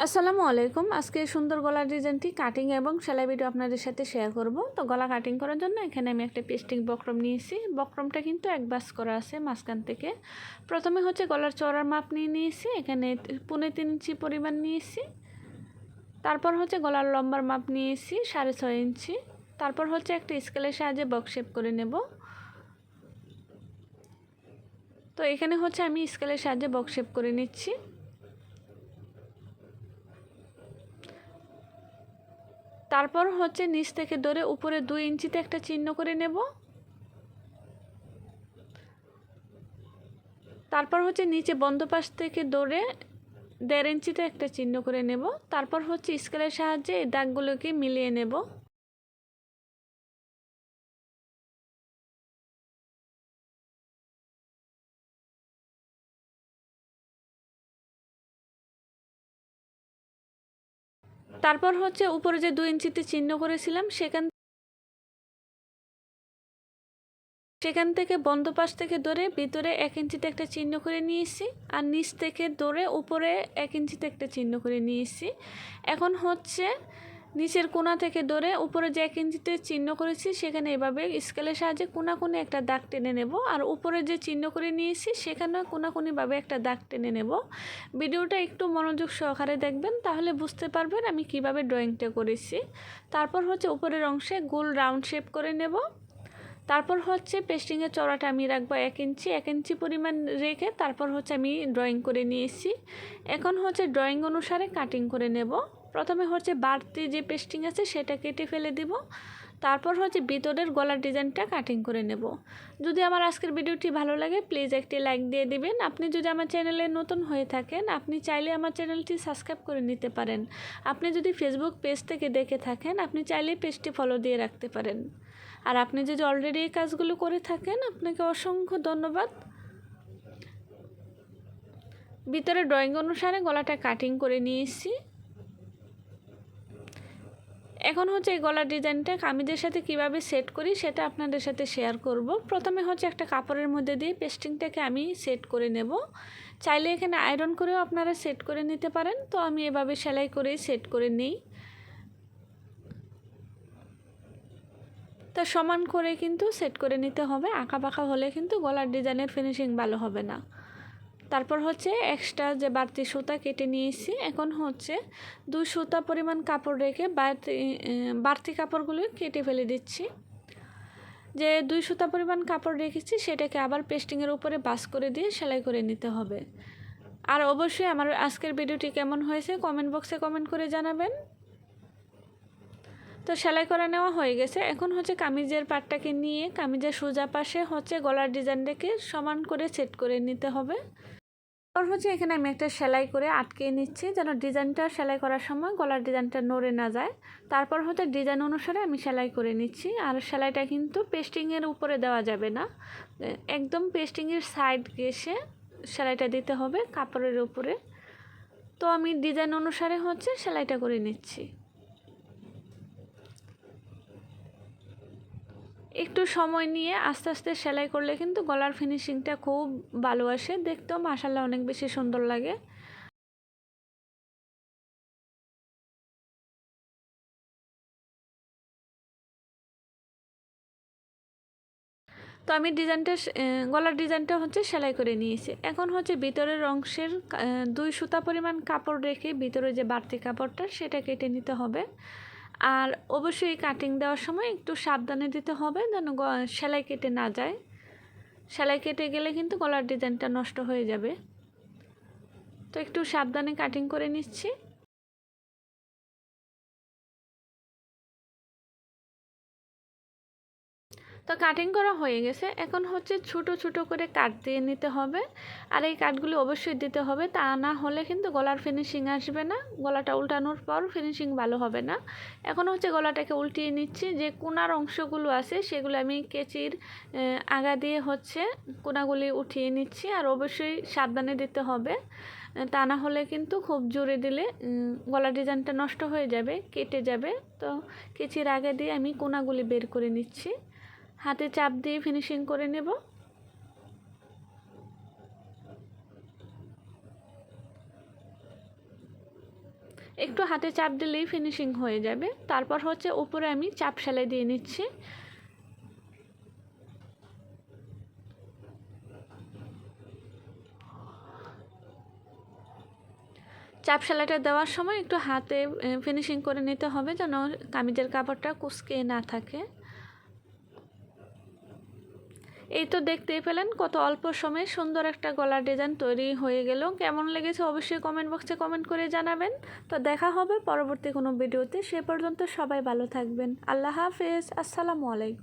আসসালামু আলাইকুম। আজকে সুন্দর গলার ডিজাইনটি কাটিং এবং সেলাই ভিডিও আপনাদের সাথে শেয়ার করব। তো গলা কাটিং করার জন্য এখানে আমি একটা পেস্টিং বক্রম নিয়েছি। বক্রমটা কিন্তু এক বাস করা আছে মাঝখান থেকে। প্রথমে হচ্ছে গলার চওড়ার মাপ নিয়ে নিয়েছি, এখানে 3.5 ইঞ্চি পরিমাণ নিয়েছি। তারপর হচ্ছে গলার লম্বার মাপ নিয়েছি 6.5 ইঞ্চি। তারপর হচ্ছে একটা স্কেলের সাহায্যে বক্স শেপ করে নেব। তো এখানে হচ্ছে আমি স্কেলের সাহায্যে বক্স শেপ করে নিচ্ছি। তারপর হচ্ছে নিচ থেকে ধরে উপরে 2 ইঞ্চিতে একটা চিহ্ন করে নেব। তারপর হচ্ছে নিচে বন্ধ পাশ থেকে ধরে 1.5 ইঞ্চিতে একটা চিহ্ন করে নেব। তারপর হচ্ছে স্কেলের সাহায্যে এই দাগগুলোকে মিলিয়ে নেব। তারপর হচ্ছে উপরে যে 2 ইঞ্চিতে চিহ্ন করেছিলাম সেখান থেকে বন্ধ পাশ থেকে ধরে ভিতরে 1 ইঞ্চিতে একটা চিহ্ন করে নিয়েছি, আর নিচ থেকে ধরে উপরে 1 ইঞ্চিতে একটা চিহ্ন করে নিয়েছি। এখন হচ্ছে নিচের কোণা থেকে ধরে উপরে যে 1 ইঞ্চিতে চিহ্ন করেছি সেখানে এভাবে স্কেলের সাহায্যে কোণাকুনি একটা দাগ টেনে নেব, আর উপরে যে চিহ্ন করে নিয়েছি সেখানে কোণাকুনিভাবে একটা দাগ টেনে নেব। ভিডিওটা একটু মনোযোগ সহকারে দেখবেন, তাহলে বুঝতে পারবেন আমি কিভাবে ড্রয়িংটা করেছি। তারপর হচ্ছে উপরের অংশে গোল রাউন্ড শেপ করে নেব। তারপর হচ্ছে পেস্টিংয়ের চওড়াটা আমি রাখবো 1 ইঞ্চি, 1 ইঞ্চি পরিমাণ রেখে তারপর হচ্ছে আমি ড্রয়িং করে নিয়েছি। এখন হচ্ছে ড্রয়িং অনুসারে কাটিং করে নেব। প্রথমে হচ্ছে বাড়তি যে পেস্টিং আছে সেটা কেটে ফেলে দিব। তারপর হচ্ছে ভিতরের গলার ডিজাইনটা কাটিং করে নেব। যদি আমার আজকের ভিডিওটি ভালো লাগে প্লিজ একটি লাইক দিয়ে দিবেন। আপনি যদি আমার চ্যানেলে নতুন হয়ে থাকেন আপনি চাইলে আমার চ্যানেলটি সাবস্ক্রাইব করে নিতে পারেন। আপনি যদি ফেসবুক পেজ থেকে দেখে থাকেন আপনি চাইলে পেজটি ফলো দিয়ে রাখতে পারেন। আর আপনি যদি অলরেডি এই কাজগুলো করে থাকেন আপনাকে অসংখ্য ধন্যবাদ। ভিতরে ড্রয়িং অনুসারে গলাটা কাটিং করে নিয়েছি। এখন হচ্ছে এই গলার ডিজাইনটা কামিজের সাথে কিভাবে সেট করি সেটা আপনাদের সাথে শেয়ার করব। প্রথমে হচ্ছে একটা কাপড়ের মধ্যে দিয়ে পেস্টিংটাকে আমি সেট করে নেব। চাইলে এখানে আয়রন করেও আপনারা সেট করে নিতে পারেন, তো আমি এভাবে সেলাই করেই সেট করে নিই। তা সমান করে কিন্তু সেট করে নিতে হবে, আঁকাবাঁকা হলে কিন্তু গলার ডিজাইনের ফিনিশিং ভালো হবে না। তারপর হচ্ছে এক্সট্রা যে বাড়তি সুতা কেটে নিয়েছি। এখন হচ্ছে 2 সুতা পরিমাণ কাপড় রেখে বাড়তি কাপড়গুলো কেটে ফেলে দিচ্ছি। যে 2 সুতা পরিমাণ কাপড় রেখেছি সেটাকে আবার পেস্টিংয়ের উপরে বাস করে দিয়ে সেলাই করে নিতে হবে। আর অবশ্যই আমার আজকের ভিডিওটি কেমন হয়েছে কমেন্ট বক্সে কমেন্ট করে জানাবেন। তো সেলাই করে নেওয়া হয়ে গেছে। এখন হচ্ছে কামিজের পাটটাকে নিয়ে কামিজের সোজা পাশে হচ্ছে গলার ডিজাইনটাকে সমান করে সেট করে নিতে হবে। তারপর হচ্ছে এখানে আমি একটা সেলাই করে আটকে নিচ্ছি যেন ডিজাইনটা সেলাই করার সময় গলার ডিজাইনটা নড়ে না যায়। তারপর হচ্ছে ডিজাইন অনুসারে আমি সেলাই করে নিচ্ছি। আর সেলাইটা কিন্তু পেস্টিংয়ের উপরে দেওয়া যাবে না, একদম পেস্টিংয়ের সাইড ঘেঁষে সেলাইটা দিতে হবে কাপড়ের উপরে। তো আমি ডিজাইন অনুসারে হচ্ছে সেলাইটা করে নিচ্ছি। একটু সময় নিয়ে আস্তে আস্তে সেলাই করলে কিন্তু গলার ফিনিশিংটা খুব ভালো আসে, দেখতেও মাশাআল্লাহ অনেক বেশি সুন্দর লাগে। তো আমি গলার ডিজাইনটা হচ্ছে সেলাই করে নিয়েছি। এখন হচ্ছে ভিতরের অংশের 2 সুতা পরিমাণ কাপড় রেখে ভিতরে যে বাড়তি কাপড়টা সেটা কেটে নিতে হবে। আর অবশ্যই কাটিং দেওয়ার সময় একটু সাবধানে দিতে হবে যেন সেলাই কেটে না যায়। সেলাই কেটে গেলে কিন্তু গলার ডিজাইনটা নষ্ট হয়ে যাবে। তো একটু সাবধানে কাটিং করে নিচ্ছি। তো কাটিং করা হয়ে গেছে। এখন হচ্ছে ছোট ছোট করে কাট দিয়ে নিতে হবে। আর এই কাটগুলো অবশ্যই দিতে হবে, তা না হলে কিন্তু গলার ফিনিশিং আসবে না। গলাটা উল্টানোর পর ফিনিশিং ভালো হবে না। এখন হচ্ছে গলাটাকে উল্টিয়ে নিচ্ছি। যে কোনার অংশগুলো আছে সেগুলো আমি কেচির আগা দিয়ে হচ্ছে কোনাগুলি উঠিয়ে নিচ্ছি। আর অবশ্যই সাবধানে দিতে হবে, তা না হলে কিন্তু খুব জোরে দিলে গলার ডিজাইনটা নষ্ট হয়ে যাবে, কেটে যাবে। তো কেচির আগে দিয়ে আমি কোনাগুলি বের করে নিচ্ছি, হাতে চাপ দিয়ে ফিনিশিং করে নেব। একটু হাতে চাপ দিলেই ফিনিশিং হয়ে যাবে। তারপর হচ্ছে উপরে আমি চাপ সেলাই দিয়ে নিচ্ছি। চাপ সেলাইটা দেওয়ার সময় একটু হাতে ফিনিশিং করে নিতে হবে যেন কামিজের কাপড়টা কুঁচকে না থাকে। এই তো দেখতেই পেলেন কত অল্প সময়ে সুন্দর একটা গলার ডিজাইন তৈরি হয়ে গেল। কেমন লেগেছে অবশ্যই কমেন্ট বক্সে কমেন্ট করে জানাবেন। তো দেখা হবে পরবর্তী কোনো ভিডিওতে। সে পর্যন্ত সবাই ভালো থাকবেন। আল্লাহ হাফেজ। আসসালামু আলাইকুম।